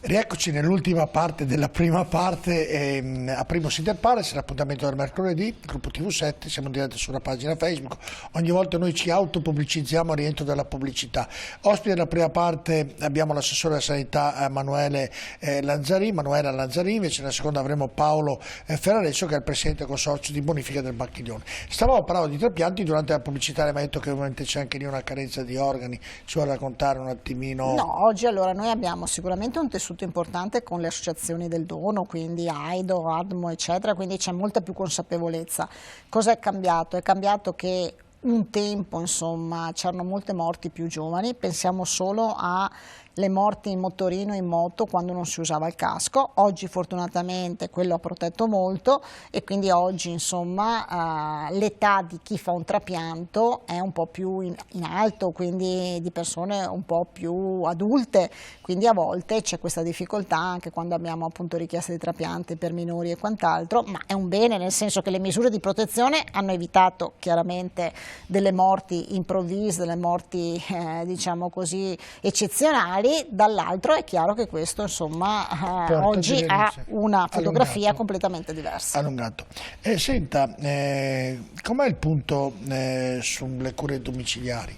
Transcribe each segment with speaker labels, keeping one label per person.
Speaker 1: Rieccoci nell'ultima parte della prima parte, a Primus Inter Pares, l'appuntamento del mercoledì, gruppo TV7, siamo in diretta sulla pagina Facebook, ogni volta noi ci autopubblicizziamo a rientro della pubblicità. Ospite della prima parte abbiamo l'assessore alla sanità Manuela Lanzarini, invece nella seconda avremo Paolo Ferraresso che è il presidente consorzio di bonifica del Bacchiglione. Stavamo parlando di trapianti, durante la pubblicità mi ha detto che ovviamente c'è anche lì una carenza di organi, ci vuole raccontare un attimino?
Speaker 2: No, oggi allora noi abbiamo sicuramente un tessuto importante con le associazioni del dono, quindi AIDO, ADMO eccetera, quindi c'è molta più consapevolezza. Cosa è cambiato? È cambiato che un tempo insomma c'erano molte morti più giovani, pensiamo solo alle morti in motorino, in moto, quando non si usava il casco. Oggi fortunatamente quello ha protetto molto e quindi oggi insomma l'età di chi fa un trapianto è un po' più in alto, quindi di persone un po' più adulte, quindi a volte c'è questa difficoltà anche quando abbiamo appunto richieste di trapiante per minori e quant'altro, ma è un bene nel senso che le misure di protezione hanno evitato chiaramente delle morti improvvise, delle morti diciamo così eccezionali. Dall'altro è chiaro che questo insomma oggi ha una fotografia completamente diversa.
Speaker 1: Allungato. Senta, com'è il punto sulle cure domiciliari?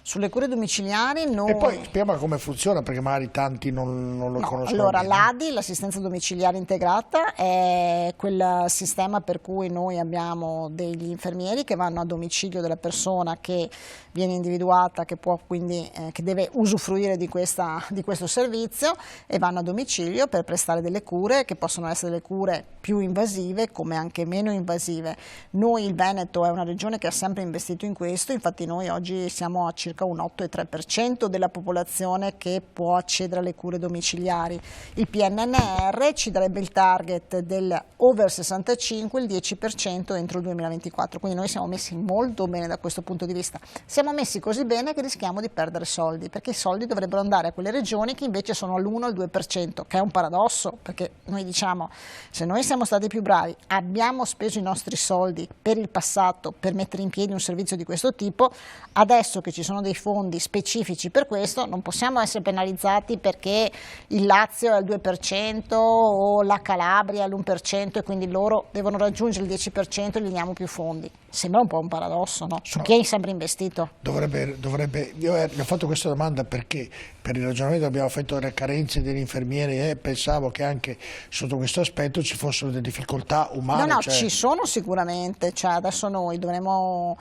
Speaker 2: Sulle cure domiciliari noi...
Speaker 1: E poi spieghiamo come funziona, perché magari tanti non lo conoscono.
Speaker 2: Allora,
Speaker 1: bene.
Speaker 2: l'ADI, l'assistenza domiciliare integrata, è quel sistema per cui noi abbiamo degli infermieri che vanno a domicilio della persona che viene individuata, che può quindi che deve usufruire di questo servizio, e vanno a domicilio per prestare delle cure che possono essere delle cure più invasive come anche meno invasive. Noi, il Veneto, è una regione che ha sempre investito in questo, infatti noi oggi siamo a circa un 8,3% della popolazione che può accedere alle cure domiciliari. Il PNRR ci darebbe il target del over 65, il 10% entro il 2024, quindi noi siamo messi molto bene da questo punto di vista. Siamo messi così bene che rischiamo di perdere soldi, perché i soldi dovrebbero andare a quelle regioni che invece sono all'1 al 2%, che è un paradosso, perché noi diciamo, se noi siamo stati più bravi, abbiamo speso i nostri soldi per il passato per mettere in piedi un servizio di questo tipo, adesso che ci sono dei fondi specifici per questo non possiamo essere penalizzati perché il Lazio è al 2% o la Calabria è all'1% e quindi loro devono raggiungere il 10% e gli diamo più fondi. Sembra un po' un paradosso, no? Su chi hai sempre investito.
Speaker 1: Dovrebbe, io mi ho fatto questa domanda perché per il ragionamento che abbiamo fatto delle carenze degli infermieri pensavo che anche sotto questo aspetto ci fossero delle difficoltà umane.
Speaker 2: No, ci sono sicuramente, cioè adesso noi dovremo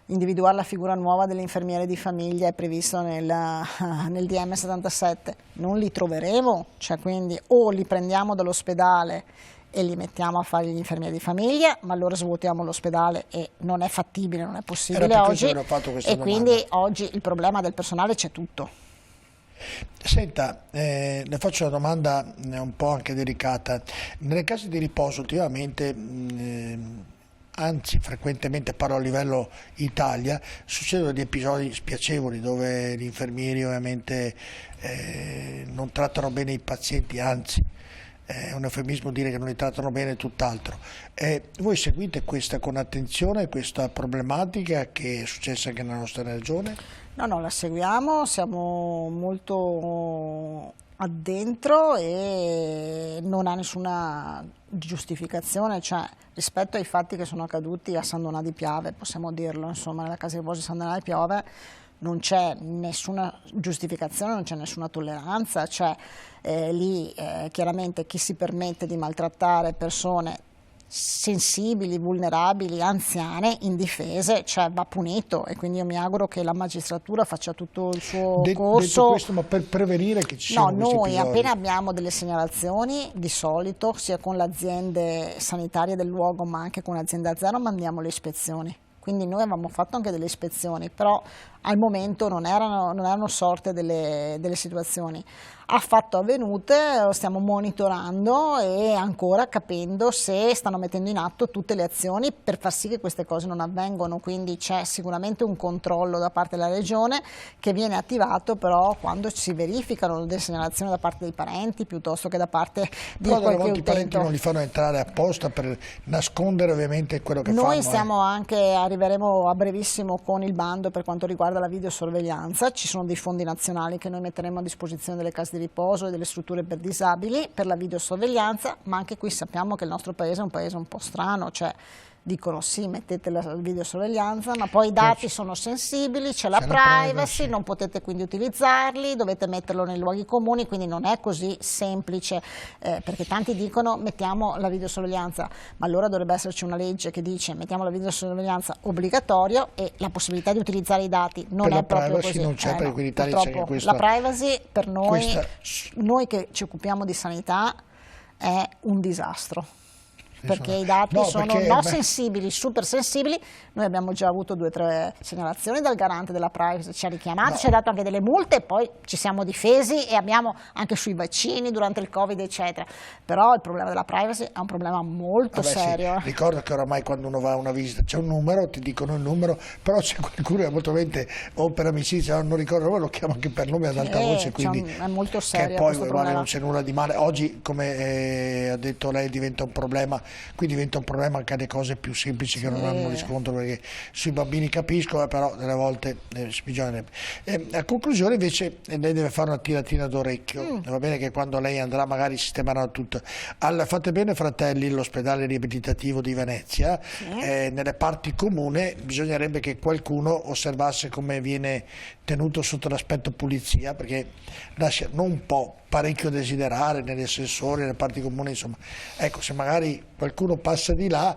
Speaker 2: individuare la figura nuova dell'infermiere di famiglia, è previsto nel DM 77, non li troveremo, cioè quindi o li prendiamo dall'ospedale e li mettiamo a fare gli infermieri di famiglia, ma allora svuotiamo l'ospedale e non è fattibile, non è possibile oggi, e quindi oggi il problema del personale c'è tutto.
Speaker 1: Senta, le faccio una domanda un po' anche delicata. Nelle case di riposo ultimamente, anzi frequentemente, parlo a livello Italia, succedono degli episodi spiacevoli dove gli infermieri ovviamente non trattano bene i pazienti, anzi è un eufemismo dire che non li trattano bene, tutt'altro. Voi seguite questa con attenzione, questa problematica che è successa anche nella nostra regione?
Speaker 2: No, la seguiamo, siamo molto addentro e non ha nessuna giustificazione, cioè rispetto ai fatti che sono accaduti a San Donà di Piave, possiamo dirlo, insomma, nella casa di riposo di San Donà di Piave non c'è nessuna giustificazione, non c'è nessuna tolleranza, cioè lì chiaramente chi si permette di maltrattare persone sensibili, vulnerabili, anziane, indifese, cioè va punito, e quindi io mi auguro che la magistratura faccia tutto il suo corso.
Speaker 1: Detto questo, ma per prevenire che ci siano questi episodi?
Speaker 2: Noi appena abbiamo delle segnalazioni, di solito sia con le aziende sanitarie del luogo ma anche con l'azienda zero, mandiamo le ispezioni. Quindi noi avevamo fatto anche delle ispezioni, però al momento non erano sorte delle situazioni affatto avvenute, stiamo monitorando e ancora capendo se stanno mettendo in atto tutte le azioni per far sì che queste cose non avvengano, quindi c'è sicuramente un controllo da parte della Regione che viene attivato però quando si verificano delle segnalazioni da parte dei parenti piuttosto che da parte di qualche utente.
Speaker 1: I parenti non li fanno entrare apposta per nascondere ovviamente quello che fanno.
Speaker 2: Noi arriveremo a brevissimo con il bando per quanto riguarda riguarda la videosorveglianza, ci sono dei fondi nazionali che noi metteremo a disposizione delle case di riposo e delle strutture per disabili per la videosorveglianza, ma anche qui sappiamo che il nostro paese è un paese un po' strano, cioè dicono sì, mettete la videosorveglianza, ma poi i dati sono sensibili, c'è la privacy, non potete quindi utilizzarli, dovete metterlo nei luoghi comuni, quindi non è così semplice, perché tanti dicono mettiamo la videosorveglianza, ma allora dovrebbe esserci una legge che dice mettiamo la videosorveglianza obbligatorio e la possibilità di utilizzare i dati non è proprio così.
Speaker 1: Non c'è, perché in Italia c'è
Speaker 2: la privacy per noi che ci occupiamo di sanità è un disastro. Perché i dati sono sensibili, super sensibili. Noi abbiamo già avuto 2 o 3 segnalazioni dal garante della privacy, ci ha richiamato, ci ha dato anche delle multe, poi ci siamo difesi e abbiamo anche sui vaccini durante il Covid eccetera, però il problema della privacy è un problema molto serio.
Speaker 1: Sì. Ricordo che oramai quando uno va a una visita c'è un numero, ti dicono il numero, però c'è qualcuno che molto probabilmente o per amicizia, non ricordo, lo chiamo anche per nome ad alta voce, quindi
Speaker 2: è molto serio.
Speaker 1: Che poi non c'è nulla di male. Oggi, come ha detto lei, diventa un problema. Qui diventa un problema anche alle cose più semplici che non hanno riscontro, perché sui bambini capisco, però delle volte bisognerebbe. A conclusione invece lei deve fare una tiratina d'orecchio, va bene che quando lei andrà magari sistemeranno tutto. Fate bene fratelli, l'ospedale riabilitativo di Venezia, nelle parti comuni bisognerebbe che qualcuno osservasse come viene tenuto sotto l'aspetto pulizia, perché lascia non un po', parecchio desiderare negli assessori, nelle parti comuni, insomma. Ecco, se magari qualcuno passa di là,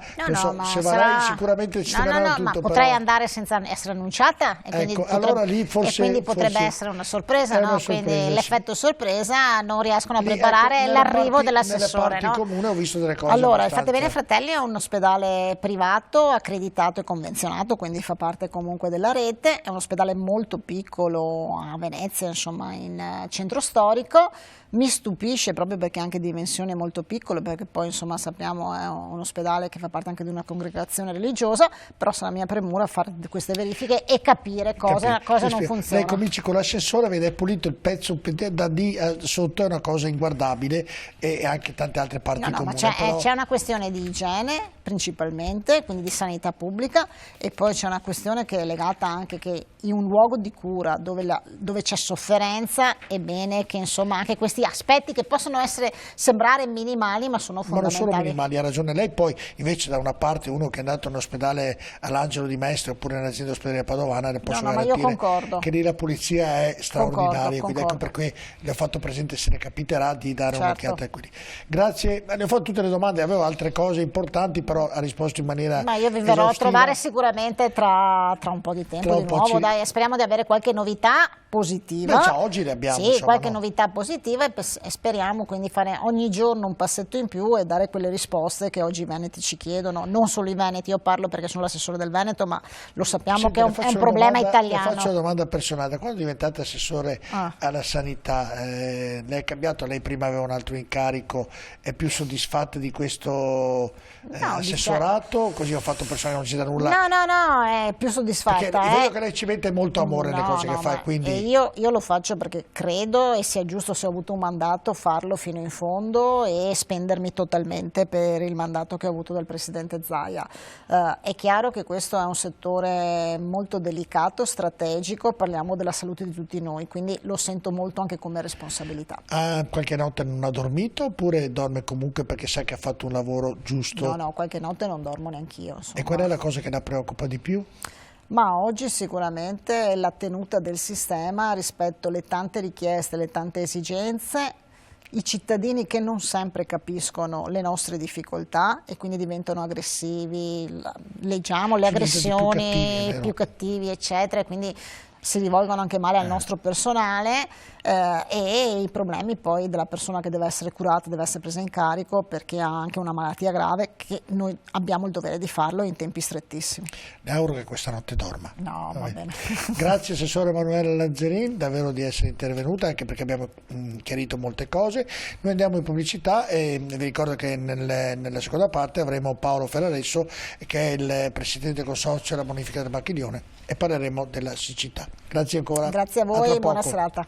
Speaker 1: sicuramente ci saranno tutto.
Speaker 2: Ma potrei andare senza essere annunciata e quindi,
Speaker 1: allora lì
Speaker 2: quindi potrebbe essere una sorpresa, no? Quindi l'effetto sorpresa non riescono a preparare l'arrivo dell'assessore.
Speaker 1: Nelle parti comuni ho visto delle cose
Speaker 2: allora, il Fate Bene Fratelli è un ospedale privato, accreditato e convenzionato, quindi fa parte comunque della rete, è un ospedale molto piccolo a Venezia, insomma in centro storico. Mi stupisce proprio perché anche dimensioni molto piccole, perché poi insomma sappiamo è un ospedale che fa parte anche di una congregazione religiosa, però sarà mia premura fare queste verifiche e capire cosa non funziona.
Speaker 1: Lei cominci con l'assessore, vede pulito il pezzo da lì sotto, è una cosa inguardabile, e anche tante altre parti comuni.
Speaker 2: C'è una questione di igiene principalmente, quindi di sanità pubblica, e poi c'è una questione che è legata anche che in un luogo di cura dove c'è sofferenza è bene che insomma anche questi aspetti che possono sembrare minimali ma sono fondamentali.
Speaker 1: Ma non solo minimali, ha ragione lei. Poi invece da una parte uno che è andato in ospedale all'Angelo di Mestre oppure nell'azienda ospedaliera padovana le posso garantire che lì la pulizia è straordinaria, quindi ecco perché le ho fatto presente, se ne capiterà, di dare un'occhiata a quelli. Grazie, le ho fatto tutte le domande, avevo altre cose importanti però ha risposto in maniera
Speaker 2: io vi verrò a trovare sicuramente tra un po' di tempo di nuovo, dai, speriamo di avere qualche novità positiva.
Speaker 1: Oggi ne abbiamo.
Speaker 2: Sì, qualche novità positiva e speriamo quindi fare ogni giorno un passetto in più e dare quelle risposte che oggi i veneti ci chiedono, non solo i veneti, io parlo perché sono l'assessore del Veneto, ma lo sappiamo che è un problema italiano.
Speaker 1: Le faccio una domanda personale, quando diventate assessore alla sanità, lei è cambiato, lei prima aveva un altro incarico, è più soddisfatta di questo assessorato? Così ho fatto personale, non ci dà nulla?
Speaker 2: No, è più soddisfatta.
Speaker 1: Perché vedo che lei ci mette molto amore nelle cose che fa, quindi...
Speaker 2: Io lo faccio perché credo e sia giusto, se ho avuto un mandato, farlo fino in fondo e spendermi totalmente per il mandato che ho avuto dal Presidente Zaia. È chiaro che questo è un settore molto delicato, strategico, parliamo della salute di tutti noi, quindi lo sento molto anche come responsabilità.
Speaker 1: Qualche notte non ha dormito oppure dorme comunque perché sa che ha fatto un lavoro giusto?
Speaker 2: No, qualche notte non dormo neanch'io.
Speaker 1: E qual è la cosa che la preoccupa di più?
Speaker 2: Ma oggi sicuramente è la tenuta del sistema rispetto alle tante richieste, alle tante esigenze, i cittadini che non sempre capiscono le nostre difficoltà e quindi diventano aggressivi, leggiamo le aggressioni più cattivi eccetera, quindi si rivolgono anche male al nostro personale e i problemi poi della persona che deve essere curata, deve essere presa in carico perché ha anche una malattia grave, che noi abbiamo il dovere di farlo in tempi strettissimi.
Speaker 1: Le auguro che questa notte dorma.
Speaker 2: No, va bene.
Speaker 1: Grazie assessore Emanuela Lazzarin davvero di essere intervenuta, anche perché abbiamo chiarito molte cose. Noi andiamo in pubblicità e vi ricordo che nella seconda parte avremo Paolo Ferraresso, che è il presidente del consorzio della bonifica del Bacchiglione, e parleremo della siccità. Grazie ancora.
Speaker 2: Grazie a voi e buona serata.